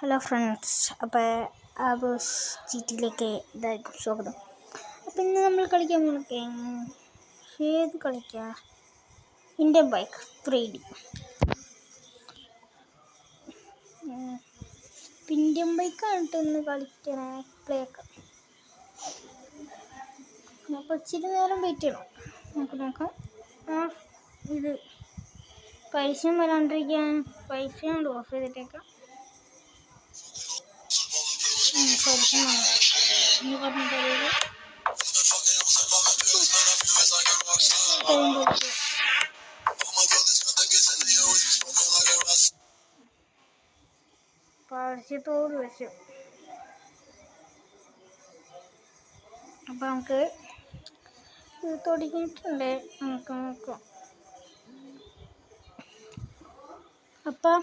Hello friends, അപ്പോൾ ആബോസ് ജിറ്റിയിലേക്ക് ഇതായിരിക്കും സ്വാഗതം. അപ്പോൾ ഇന്ന് നമ്മൾ കളിക്കാൻ പോകുന്ന ഏത് കളിക്കുക? Indian bike 3D. ഇന്ത്യൻ ബൈക്കാണ് ഇന്ന് കളിക്കണ പ്ലേക്ക്. അപ്പോൾ ഇച്ചിരി നേരം വെയിറ്റ് ചെയ്യണം. നമുക്ക് നോക്കാം. ഇത് പൈസ വരാണ്ടിരിക്കാൻ പൈസ കൊണ്ട് ഓഫ് ചെയ്തിട്ടേക്കാം. പരസ്യത്തോട് വെച്ച് അപ്പം നമുക്ക് തുടങ്ങിയിട്ടുണ്ട്. നമുക്ക് നോക്കാം. അപ്പം